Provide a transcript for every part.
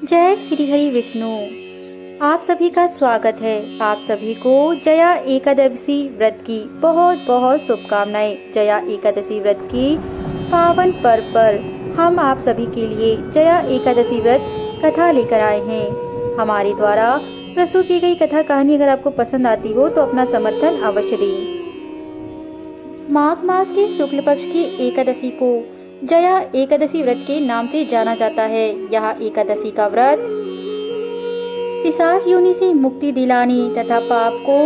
जय श्री हरि विष्णु। आप सभी का स्वागत है। आप सभी को जया एकादशी व्रत की बहुत बहुत शुभकामनाएं। जया एकादशी व्रत की पावन पर्व पर हम आप सभी के लिए जया एकादशी व्रत कथा लेकर आए हैं। हमारे द्वारा प्रस्तुत की गई कथा कहानी अगर आपको पसंद आती हो तो अपना समर्थन अवश्य दें। माघ मास के शुक्ल पक्ष की एकादशी को जया एकादशी व्रत के नाम से जाना जाता है। यह एकादशी का व्रत पिशाच योनि से मुक्ति दिलाने तथा पाप को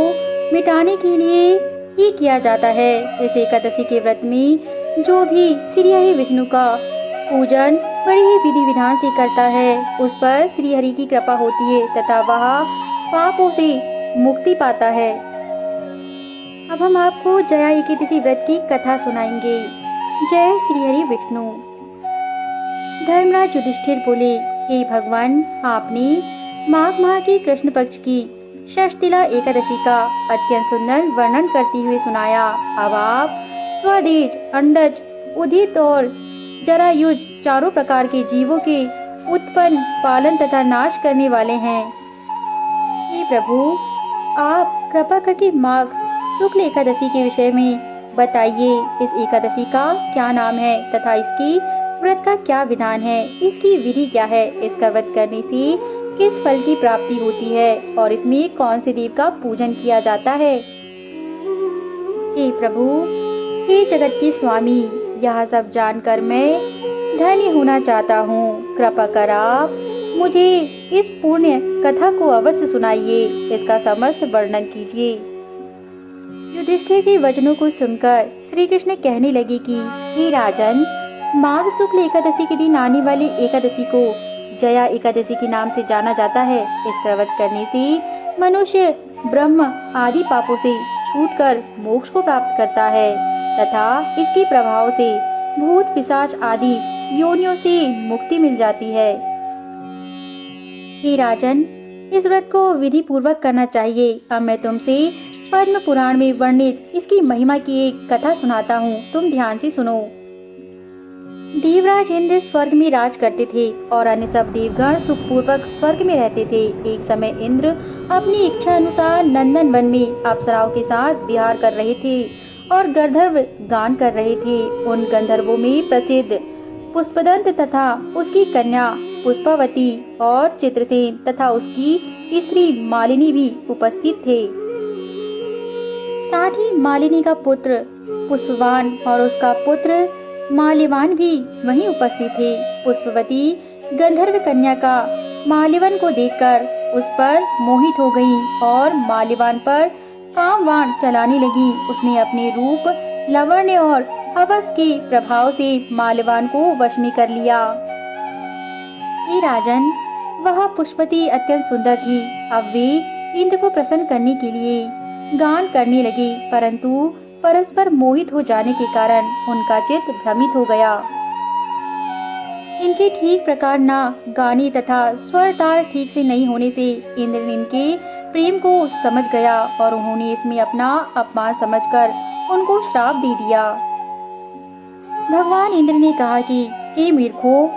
मिटाने के लिए ही किया जाता है। इस एकादशी के व्रत में जो भी श्री हरि विष्णु का पूजन बड़े ही विधि विधान से करता है, उस पर श्री हरि की कृपा होती है तथा वह पापों से मुक्ति पाता है। अब हम आपको जया एकादशी व्रत की कथा सुनाएंगे। जय श्री हरि विष्णु। धर्मराज युधिष्ठिर बोले, हे भगवान, आपने माघ माह की कृष्ण पक्ष की षष्ठिला एकादशी का अत्यंत सुंदर वर्णन करते हुए सुनाया। अब आप स्वदेज, अंडज, उदित और जरायुज चारों प्रकार के जीवों के उत्पन्न, पालन तथा नाश करने वाले हैं। हे प्रभु, आप कृपा करके माघ शुक्ल एकादशी के विषय में बताइए। इस एकादशी का क्या नाम है तथा इसकी व्रत का क्या विधान है, इसकी विधि क्या है, इसका व्रत करने से किस फल की प्राप्ति होती है और इसमें कौन से देव का पूजन किया जाता है। हे प्रभु, हे जगत के स्वामी, यह सब जानकर मैं धन्य होना चाहता हूँ। कृपा कर आप मुझे इस पुण्य कथा को अवश्य सुनाइए, इसका समस्त वर्णन कीजिए। युधिष्ठिर के वचनों को सुनकर श्री कृष्ण कहने लगे कि हे राजन, माघ शुक्ल एकादशी के दिन आने वाली एकादशी को जया एकादशी के नाम से जाना जाता है। इसका व्रत करने से मनुष्य ब्रह्म आदि पापों से छूटकर मोक्ष को प्राप्त करता है तथा इसके प्रभाव से भूत पिशाच आदि योनियों से मुक्ति मिल जाती है। हे राजन, इस व्रत को विधि पूर्वक करना चाहिए। अब मैं तुमसे पद्म पुराण में वर्णित इसकी महिमा की एक कथा सुनाता हूँ, तुम ध्यान से सुनो। देवराज इंद्र स्वर्ग में राज करते थे और अन्य सब देवगण सुखपूर्वक स्वर्ग में रहते थे। एक समय इंद्र अपनी इच्छा अनुसार नंदन वन में अप्सराओं के साथ विहार कर रहे थे और गंधर्व गान कर रहे थे। उन गंधर्वों में प्रसिद्ध पुष्पदंत तथा उसकी कन्या पुष्पावती और चित्रसेन तथा उसकी स्त्री मालिनी भी उपस्थित थे। साथ ही मालिनी का पुत्र पुष्पवान और उसका पुत्र माल्यवान भी वहीं उपस्थित थे। पुष्पवती गंधर्व कन्या का माल्यवान को देखकर उस पर मोहित हो गई और माल्यवान पर कामवाण चलाने लगी। उसने अपने रूप, लावण्य और हवस के प्रभाव से माल्यवान को वश में कर लिया। हे राजन, वह पुष्पवती अत्यंत सुंदर थी। अब वे इंद्र को प्रसन्न करने के लिए गान करने लगे, परंतु परस्पर मोहित हो जाने के कारण उनका चित्त भ्रमित हो गया। इनके ठीक प्रकार ना गाने तथा स्वर ताल ठीक से नहीं होने से इंद्र ने इनके प्रेम को समझ गया और उन्होंने इसमें अपना अपमान समझकर उनको श्राप दे दिया। भगवान इंद्र ने कहा कि हे मूर्खों,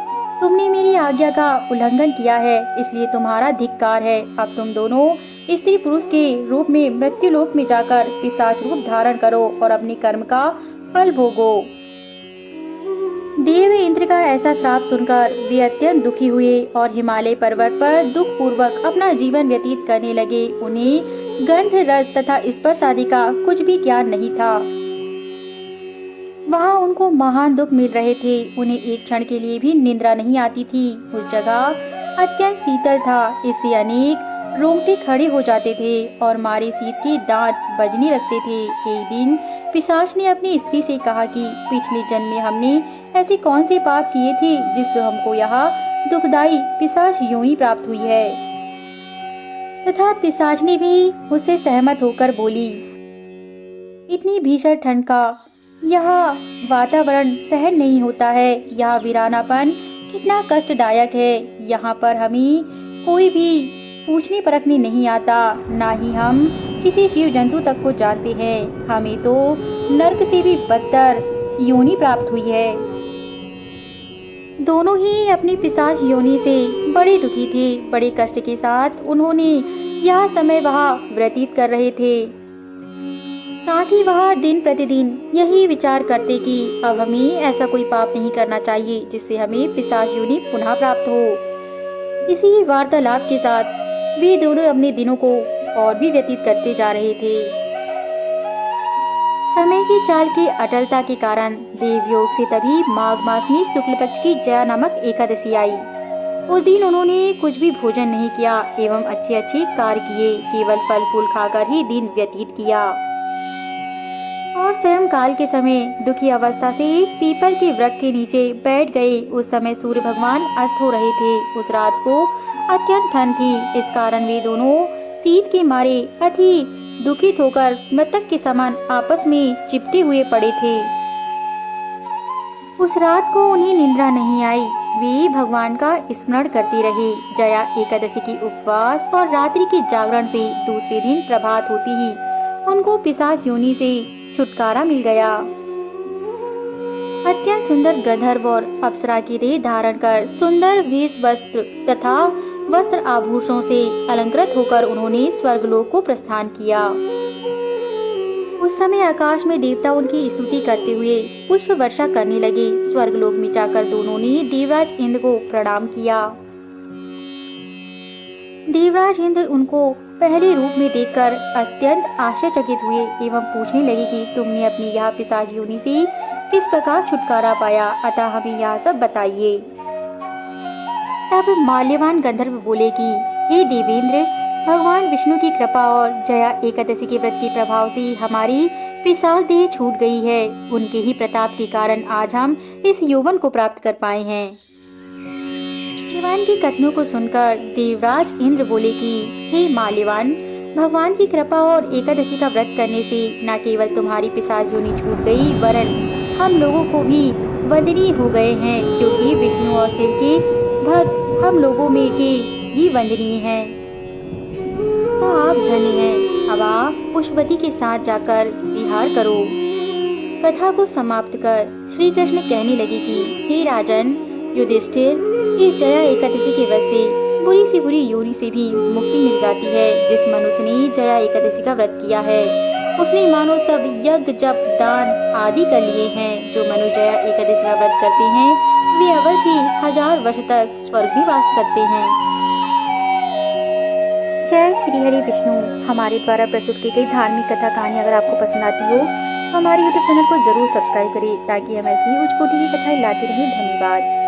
तुमने मेरी आज्ञा का उल्लंघन किया है, इसलिए तुम्हारा धिक्कार है। अब तुम दोनों स्त्री पुरुष के रूप में मृत्युलोक में जाकर पिशाच रूप धारण करो और अपने कर्म का फल भोगो। देव इंद्र का ऐसा श्राप सुनकर वे अत्यंत दुखी हुए और हिमालय पर्वत पर दुख पूर्वक अपना जीवन व्यतीत करने लगे। उन्हें गंध, रस तथा स्पर्श आदि का कुछ भी ज्ञान नहीं था। वहाँ उनको महान दुख मिल रहे थे। उन्हें एक क्षण के लिए भी निद्रा नहीं आती थी। उस जगह अत्यंत शीतल था, इससे अनेक रोंगटे खड़े हो जाते थे और मारे शीत के दांत बजने लगते थे। एक दिन पिशाच ने अपनी स्त्री से कहा कि पिछले जन्म में हमने ऐसे कौन से पाप किए थे जिससे हमको यहाँ दुखदाई पिशाच योनि प्राप्त हुई है। तथा पिशाच ने भी उससे सहमत होकर बोली, इतनी भीषण ठंड का यह वातावरण सहन नहीं होता है। यह वीरानापन कितना कष्टदायक है। यहाँ पर हमें कोई भी पूछने परखने नहीं आता, ना ही हम किसी जीव जंतु तक को जानते हैं। हमें तो नर्क से भी बदतर योनि प्राप्त हुई है। दोनों ही अपनी पिशाच योनि से बड़े दुखी थे। बड़े कष्ट के साथ उन्होंने यह समय वहाँ व्यतीत कर रहे थे। साथ ही वह दिन प्रतिदिन यही विचार करते कि अब हमें ऐसा कोई पाप नहीं करना चाहिए जिससे हमें पिशाच योनि पुनः प्राप्त हो। इसी वार्तालाप के साथ वे दोनों अपने दिनों को और भी व्यतीत करते जा रहे थे। समय की चाल की अटलता के कारण देवयोग से तभी माघ मास में शुक्ल पक्ष की जया नामक एकादशी आई। उस दिन उन्होंने कुछ भी भोजन नहीं किया एवं अच्छे अच्छे कार्य किए, केवल फल फूल खाकर ही दिन व्यतीत किया। और स्वयं काल के समय दुखी अवस्था से पीपल के वृक्ष के नीचे बैठ गए। उस समय सूर्य भगवान अस्त हो रहे थे। उस रात को अत्यंत ठंड थी, इस कारण वे दोनों शीत के मारे अति दुखित होकर मृतक के समान आपस में चिपटे हुए पड़े थे। उस रात को उन्हें निद्रा नहीं आई। वे भगवान का स्मरण करते रहे। जया एकादशी की उपवास और रात्रि के जागरण से दूसरे दिन प्रभात होते ही उनको पिशाच योनि से छुटकारा मिल गया। अत्यंत सुंदर गंधर्व और अप्सरा की देह धारण कर सुंदर वेश वस्त्र तथा वस्त्र आभूषणों से अलंकृत होकर उन्होंने स्वर्गलोक को प्रस्थान किया। उस समय आकाश में देवता उनकी स्तुति करते हुए पुष्प वर्षा करने लगे। स्वर्गलोक में जाकर दोनों ने देवराज इंद्र को प्रणाम किया। देवराज इंद्र उनको पहले रूप में देखकर अत्यंत आश्चर्यचकित हुए एवं पूछने लगे कि तुमने अपनी यह पिशाच योनि से किस प्रकार छुटकारा पाया, अतः हमें यह सब बताइए। तब माल्यवान गंधर्व बोले कि हे देवेंद्र, भगवान विष्णु की कृपा और जया एकादशी के व्रत के प्रभाव से हमारी पिशाच देह छूट गई है। उनके ही प्रताप के कारण आज हम इस यौवन को प्राप्त कर पाए हैं। माल्यवान के कथनों को सुनकर देवराज इंद्र बोले कि हे माल्यवान, भगवान की कृपा और एकादशी का व्रत करने से न केवल तुम्हारी पिशाच योनि छूट गई, वरन हम लोगों को भी वंदनीय हो गए हैं, क्योंकि विष्णु और शिव के भक्त हम लोगों में के भी वंदनीय हैं। तो आप धन्य हैं। अब आप पुष्पवती के साथ जाकर विहार करो। कथा को समाप्त कर श्री कृष्ण कहने लगे कि हे राजन युधिष्ठिर, इस जया एकादशी के वश से बुरी से बुरी योनि से भी मुक्ति मिल जाती है। जिस मनुष्य ने जया एकादशी का व्रत किया है उसने मानो सब यज्ञ जप दान आदि कर लिए हैं। जो मनुष्य जया एकादशी का व्रत करते हैं वे अवश्य ही 1000 वर्ष तक स्वर्ग में वास करते हैं। जय श्री हरि विष्णु। हमारे द्वारा प्रस्तुत की गई धार्मिक कथा कहानी अगर आपको पसंद आती हो तो हमारे YouTube चैनल को जरूर सब्सक्राइब करें ताकि हम ऐसी ही उच्च कोटि की कथाएं लाते रहें। धन्यवाद।